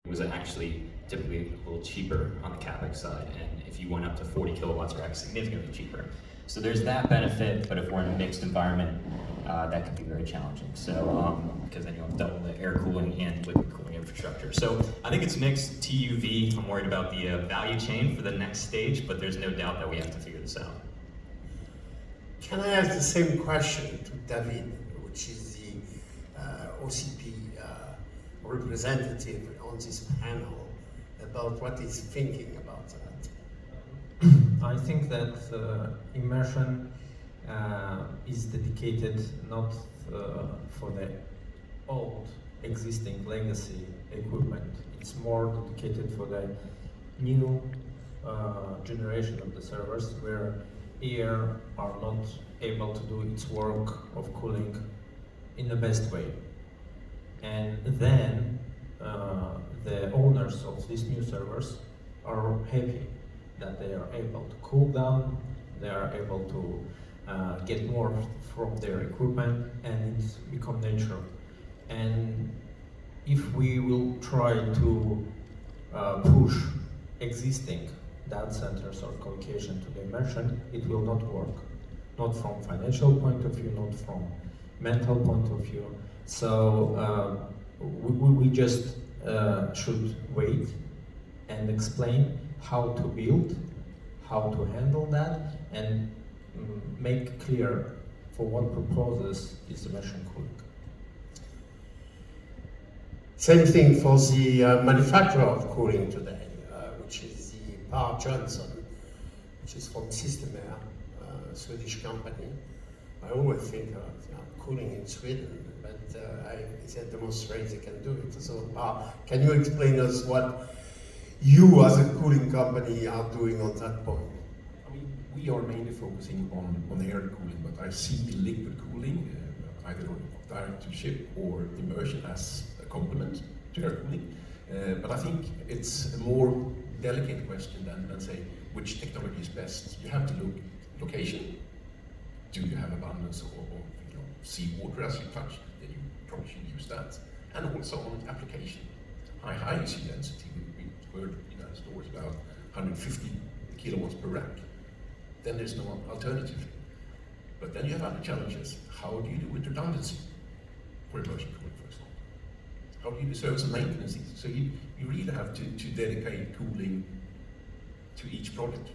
was actually typically a little cheaper on the CapEx side, and if you went up to 40 kilowatts or X, significantly cheaper. So there's that benefit, but if we're in a mixed environment, that could be very challenging. So, because then you have double the air cooling and liquid cooling infrastructure. So I think it's mixed TUV. I'm worried about the value chain for the next stage, but there's no doubt that we have to figure this out. Can I ask the same question to David, which is the OCP representative on this panel, about what he's thinking about that? I think that immersion is dedicated not for the old existing legacy equipment. It's more dedicated for the new generation of the servers where air are not able to do its work of cooling in the best way. And then the owners of these new servers are happy that they are able to cool down, they are able to get more from their equipment, and it's become natural. And if we will try to push existing data centers or colocation to the immersion, it will not work. Not from financial point of view, not from mental point of view. So we just should wait and explain how to build, how to handle that, and make clear for what purposes is immersion cooling. Same thing for the manufacturer of cooling today, which is the Johansson, which is from Systemair, a Swedish company. I always think cooling in Sweden, but they demonstrate they can do it. So can you explain us what you as a cooling company are doing on that point? I mean, we are mainly focusing on air cooling, but I see liquid cooling, either direct to chip or immersion as a complement to air cooling. But I think it's a more delicate question than say which technology is best. You have to look location. Do you have abundance of seawater as you touch? Then you probably should use that. And also on application. High AC density. We heard stories about 150 kilowatts per rack. Then there's no alternative. But then you have other challenges. How do you do with redundancy for immersion cooling, for example? How do you do service and maintenance? So you really have to dedicate cooling to each product.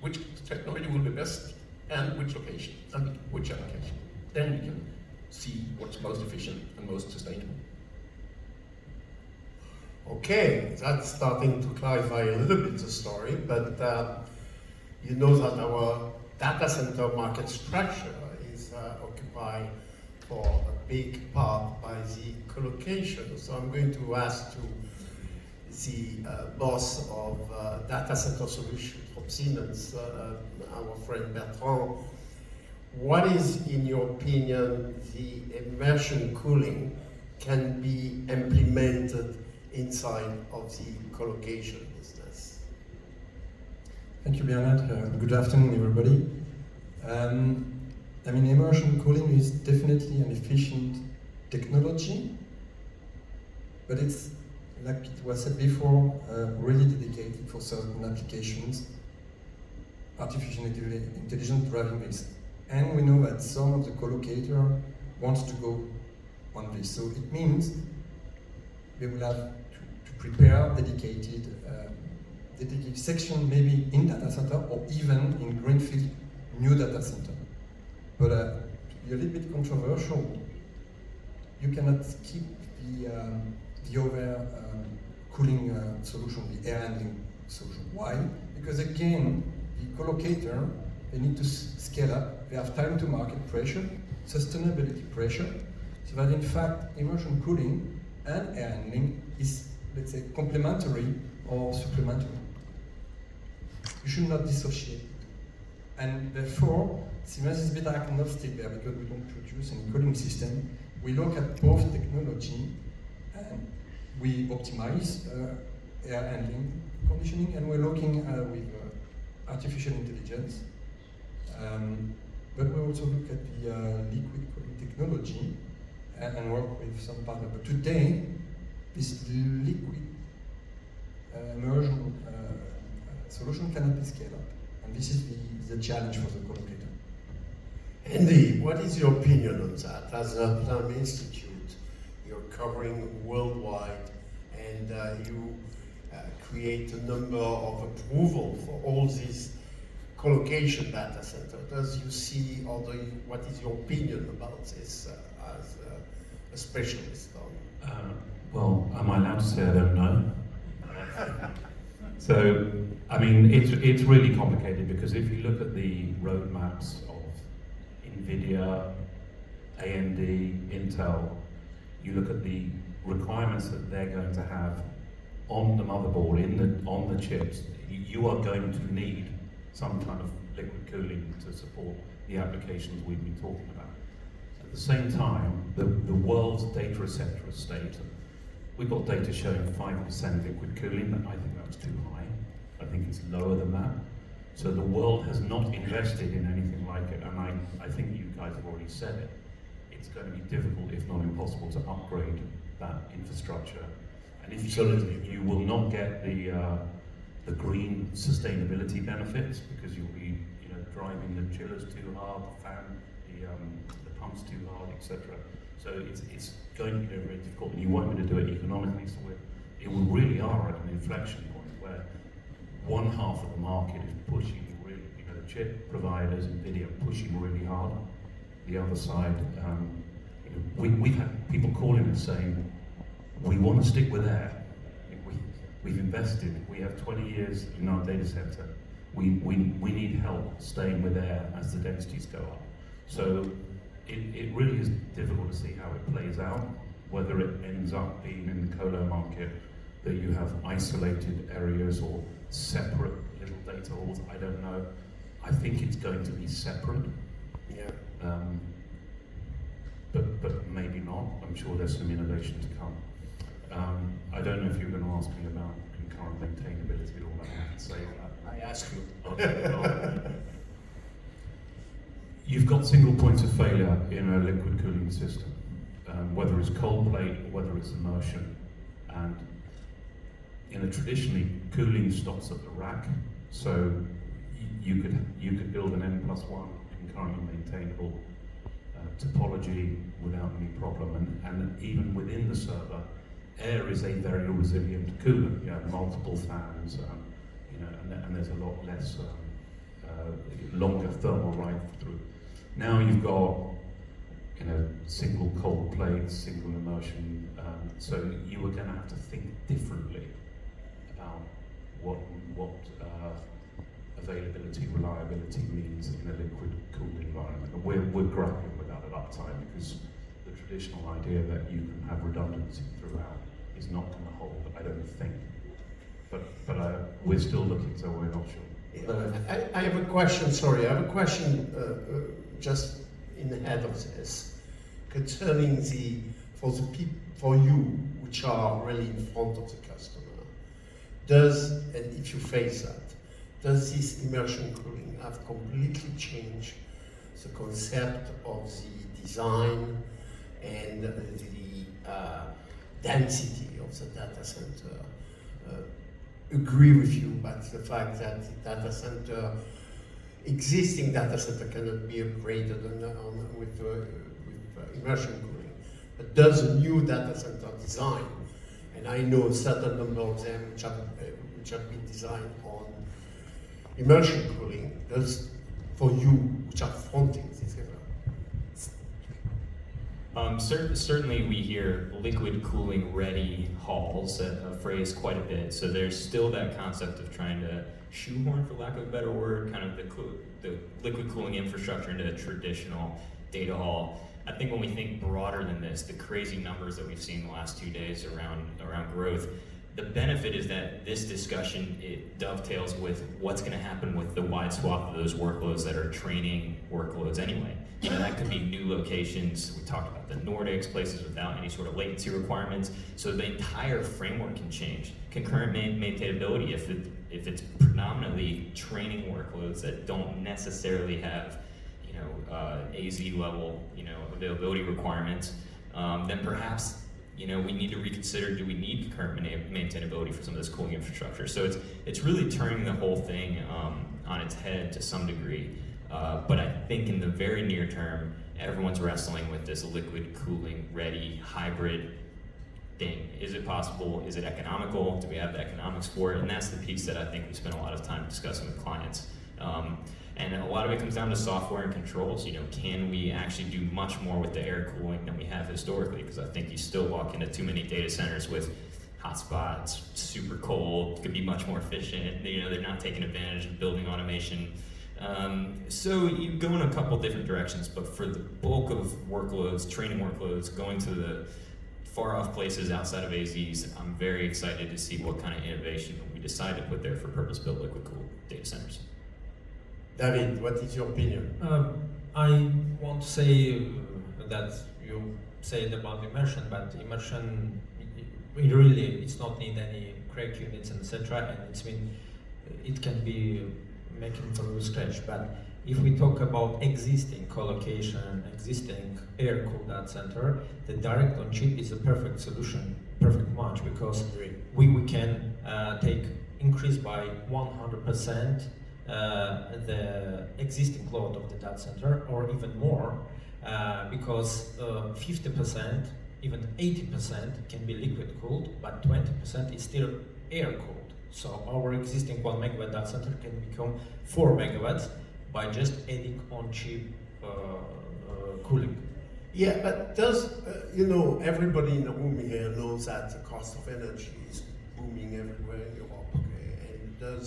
Which technology will be best and which location and which application. Then you can see what's most efficient and most sustainable. Okay, that's starting to clarify a little bit the story, but you know that our data center market structure is occupied for a big part by the colocation. So I'm going to ask to the boss of data center solutions from Siemens, our friend Bertrand. What is, in your opinion, the immersion cooling can be implemented inside of the colocation business? Thank you, Bernard. Good afternoon, everybody. I mean, immersion cooling is definitely an efficient technology, but it's, like it was said before, really dedicated for certain applications, artificial intelligence driving this. And we know that some of the collocator wants to go on this. So it means we will have to prepare dedicated section, maybe in data center or even in greenfield new data center. But to be a little bit controversial, you cannot keep the other cooling solution, the air handling solution. Why? Because again, the collocator, they need to scale up. They have time to market pressure, sustainability pressure, so that in fact immersion cooling and air handling is, let's say, complementary or supplementary. You should not dissociate. And therefore, Siemens is a bit agnostic there because we don't produce any cooling system. We look at both technology and we optimize air handling conditioning, and we're looking with artificial intelligence. But we also look at the liquid cooling technology and work with some partner. But today, this liquid immersion solution cannot be scaled up. And this is the challenge for the collocator. Andy, what is your opinion on that? As a Uptime Institute, you're covering worldwide, and you create a number of approval for all these colocation data center. Does you see, or what is your opinion about this as a specialist on? Well, am I allowed to say I don't know? So, I mean, it's really complicated because if you look at the roadmaps of NVIDIA, AMD, Intel, you look at the requirements that they're going to have on the motherboard, on the chips, you are going to need some kind of liquid cooling to support the applications we've been talking about. At the same time, the world's data center estate, we've got data showing 5% liquid cooling, but I think that's too high. I think it's lower than that. So the world has not invested in anything like it, and I think you guys have already said it. It's going to be difficult, if not impossible, to upgrade that infrastructure. And if you will not get the green sustainability benefits because you'll be driving the chillers too hard, the fan, the pumps too hard, etc. So it's going to be very, very difficult, and you won't be able to do it economically. So we really are at an inflection point where one half of the market is pushing really, the chip providers, NVIDIA, pushing really hard. The other side, we've had people calling us saying, we want to stick with air. We've invested. We have 20 years in our data center. We need help staying with air as the densities go up. So it really is difficult to see how it plays out, whether it ends up being in the colo market that you have isolated areas or separate little data halls. I don't know. I think it's going to be separate. Yeah. But maybe not. I'm sure there's some innovation to come. I don't know if you're going to ask me about concurrent maintainability or all that. I can say that. I ask you. Okay. You've got single points of failure in a liquid cooling system, whether it's cold plate or whether it's immersion. And traditionally, cooling stops at the rack, so you could build an N+1 concurrently maintainable topology without any problem. And even within the server, air is a very resilient coolant. You have multiple fans, and there's a lot less longer thermal ride through. Now you've got single cold plates, single immersion, so you are going to have to think differently about what availability, reliability means in a liquid cooled environment. And we're grappling with that at Uptime because the traditional idea that you can have redundancy throughout is not going to hold, I don't think. But we're still looking, so we're not sure. I have a question, sorry, I have a question just in the head of this, concerning for you, which are really in front of the customer. And if you face that, does this immersion cooling have completely changed the concept of the design and the density of the data center? Agree with you about the fact that the existing data center cannot be upgraded with immersion cooling. But does a new data center design, and I know a certain number of them which have been designed on immersion cooling, does for you which are fronting this Certainly we hear liquid cooling ready halls, a phrase quite a bit. So there's still that concept of trying to shoehorn, for lack of a better word, kind of the liquid cooling infrastructure into a traditional data hall. I think when we think broader than this, the crazy numbers that we've seen the last 2 days around growth, the benefit is that this discussion, it dovetails with what's going to happen with the wide swath of those workloads that are training workloads anyway. That could be new locations. We talked about the Nordics, places without any sort of latency requirements. So the entire framework can change. Concurrent maintainability, if it's predominantly training workloads that don't necessarily have, AZ level, availability requirements, then perhaps we need to reconsider, do we need current maintainability for some of this cooling infrastructure? So it's really turning the whole thing on its head to some degree. But I think in the very near term, everyone's wrestling with this liquid cooling ready hybrid thing. Is it possible? Is it economical? Do we have the economics for it? And that's the piece that I think we spend a lot of time discussing with clients. And a lot of it comes down to software and controls. Can we actually do much more with the air cooling than we have historically? Because I think you still walk into too many data centers with hotspots, super cold, could be much more efficient. They're not taking advantage of building automation. So you go in a couple different directions, but for the bulk of workloads, training workloads, going to the far off places outside of AZs, I'm very excited to see what kind of innovation we decide to put there for purpose-built liquid-cooled data centers. David, what is your opinion? I want to say that you said about immersion, but immersion, it's not need any crack units, etc. And it can be making from scratch. But if we talk about existing colocation, existing air-cooled data center, the direct on chip is a perfect solution, perfect match, because we can increase by 100% the existing load of the data center, or even more, because 50%, even 80% can be liquid cooled, but 20% is still air cooled. So our existing 1 megawatt data center can become 4 megawatts by just adding on chip cooling. Yeah, but does, everybody in the room here knows that the cost of energy is booming everywhere in Europe, okay? And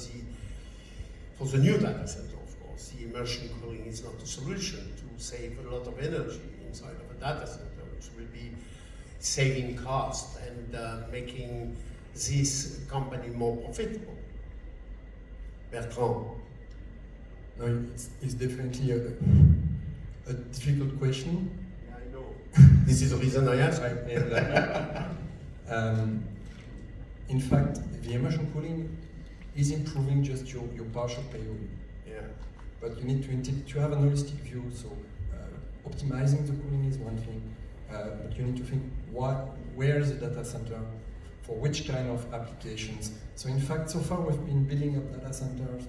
for the new data center, of course, the immersion cooling is not a solution to save a lot of energy inside of a data center, which will be saving cost and making this company more profitable. Bertrand? No, it's definitely a difficult question. Yeah, I know. This is the reason I asked. In fact, the immersion cooling is improving just your partial payload. Yeah. But you need to have a holistic view. So optimizing the cooling is one thing, but you need to think where is the data center, for which kind of applications. So in fact, so far we've been building up data centers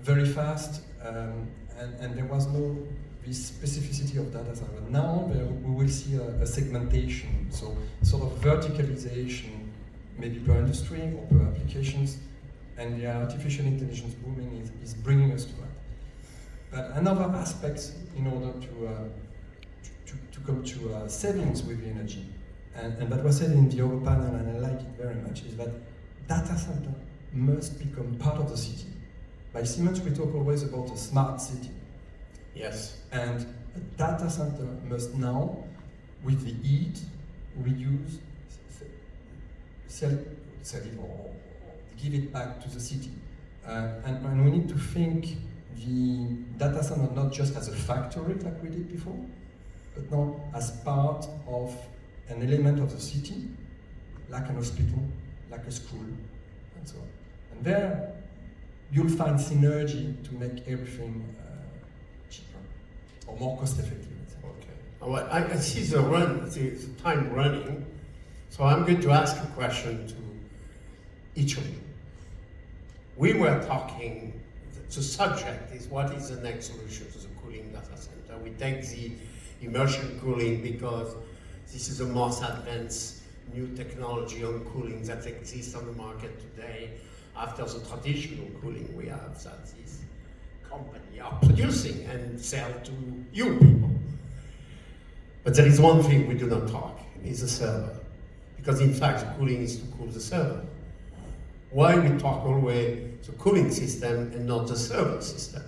very fast, and there was no this specificity of data center. Now we will see a segmentation, so sort of verticalization, maybe per industry or per applications, and the artificial intelligence booming is bringing us to that. But another aspect in order to come to savings with the energy, and that was said in the other panel, and I like it very much, is that data center must become part of the city. By Siemens, we talk always about a smart city. Yes. And a data center must now, with the heat, reuse, sell it or give it back to the city. And we need to think the data center not just as a factory like we did before, but now as part of an element of the city, like an hospital, like a school, and so on. And there, you'll find synergy to make everything cheaper or more cost-effective. Okay. Well, I see the time running, so I'm going to ask a question to each of you. We were talking, the subject is what is the next solution to the cooling data center. We take the immersion cooling because this is the most advanced new technology on cooling that exists on the market today. After the traditional cooling we have that this company are producing and sell to you people. But there is one thing we do not talk, is the server. Because in fact, the cooling is to cool the server. Why we talk always the cooling system and not the server system?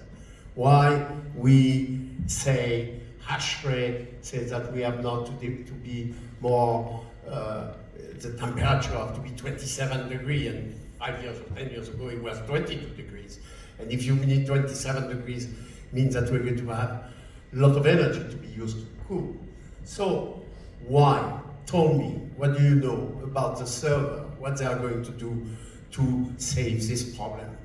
Why we say hash rate says that we have not to be more, the temperature have to be 27 degrees, and 5 years or 10 years ago it was 22 degrees. And if you need 27 degrees, means that we're going to have a lot of energy to be used to cool. So why? Tell me, what do you know about the server? What they are going to do to save this problem?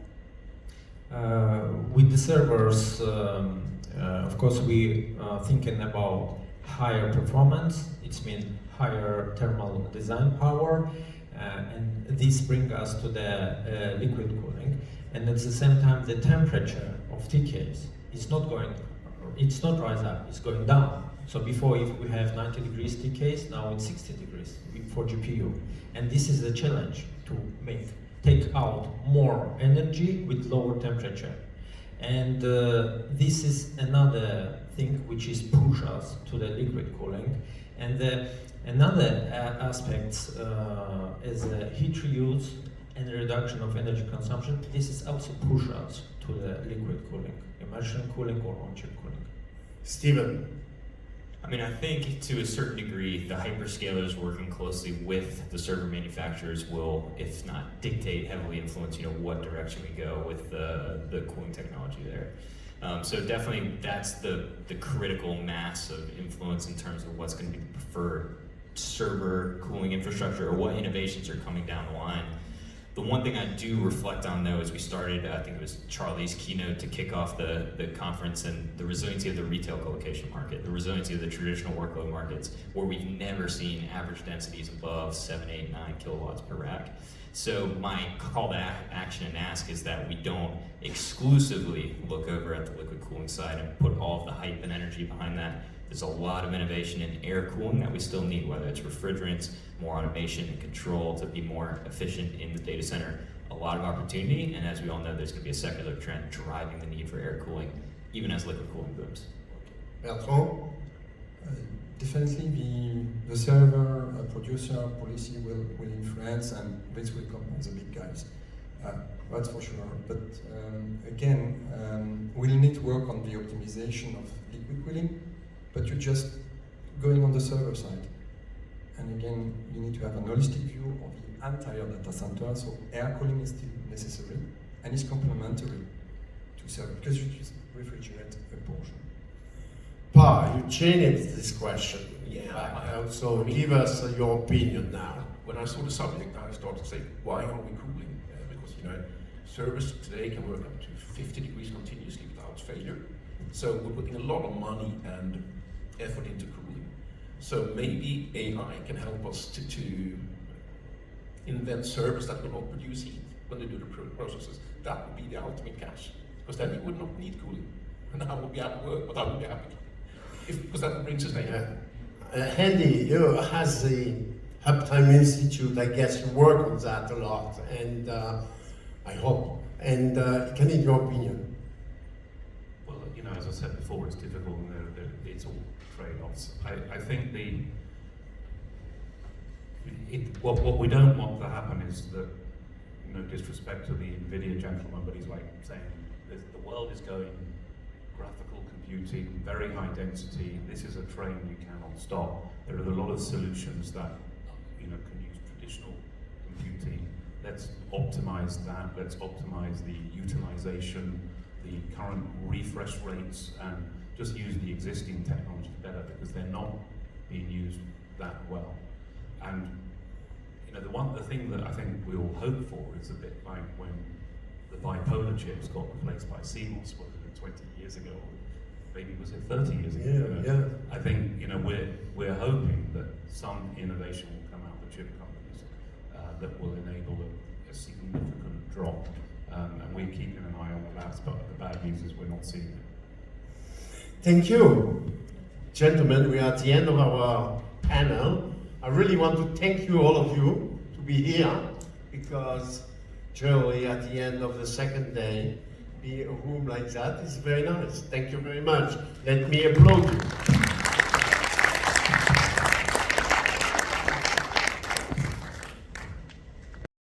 With the servers, of course, we are thinking about higher performance. It means higher thermal design power, and this brings us to the liquid cooling. And at the same time, the temperature of TKs is not going, it's not rise up, it's going down. So before, if we have 90 degrees TKs, now it's 60 degrees for GPU. And this is the challenge, to take out more energy with lower temperature. And this is another thing which is push us to the liquid cooling. And another aspect is heat reuse and reduction of energy consumption. This is also push us to the liquid cooling, immersion cooling or on-chip cooling. Steven. I mean, I think to a certain degree, the hyperscalers working closely with the server manufacturers will, if not dictate, heavily influence, what direction we go with the cooling technology there. So definitely that's the critical mass of influence in terms of what's going to be the preferred server cooling infrastructure or what innovations are coming down the line. The one thing I do reflect on, though, is we started, I think it was Charlie's keynote to kick off the conference, and the resiliency of the retail colocation market, the resiliency of the traditional workload markets, where we've never seen average densities above 7, 8, 9 kilowatts per rack. So my call to action and ask is that we don't exclusively look over at the liquid cooling side and put all of the hype and energy behind that. There's a lot of innovation in air cooling that we still need, whether it's refrigerants, more automation and control to be more efficient in the data center. A lot of opportunity, and as we all know, there's going to be a secular trend driving the need for air cooling, even as liquid cooling booms. Bertrand? Definitely the server producer policy will influence, and this will come from the big guys. That's for sure. But again, we'll need to work on the optimization of liquid cooling, but you're just going on the server side. And again, you need to have an holistic view of the entire data center, so air cooling is still necessary, and it's complementary to server, because you just refrigerate a portion. Pa, you changed this question. Yeah. So give us your opinion now. When I saw the subject, I started to say, why are we cooling? Because servers today can work up to 50 degrees continuously without failure. So we're putting a lot of money and effort into cooling. So maybe AI can help us to invent servers that will not produce heat when they do the processes. That would be the ultimate catch, because then you would not need cooling. And I would be out of work, but I would be happy. Because that brings us there. Andy, you as the Uptime Institute, I guess you work on that a lot, and I hope. And can I need your opinion? Well, as I said before, it's difficult, and it's all trade-offs. I think what we don't want to happen is that, no disrespect to the NVIDIA gentleman, but he's like saying the world is going graphical computing, very high density. This is a train you cannot stop. There are a lot of solutions that can use traditional computing. Let's optimize that. Let's optimize the utilization, the current refresh rates, and just use the existing technology better, because they're not being used that well. And the thing that I think we all hope for is a bit like when the bipolar chips got replaced by CMOS, was it 20 years ago? Maybe was it 30 years ago? Yeah. I think we're hoping that some innovation will come out of chip companies that will enable a significant drop, and we're keeping an eye on that. But the bad news is we're not seeing it. Thank you. Gentlemen, we are at the end of our panel. I really want to thank you, all of you, to be here, because generally at the end of the second day, be a room like that is very nice. Thank you very much. Let me applaud you.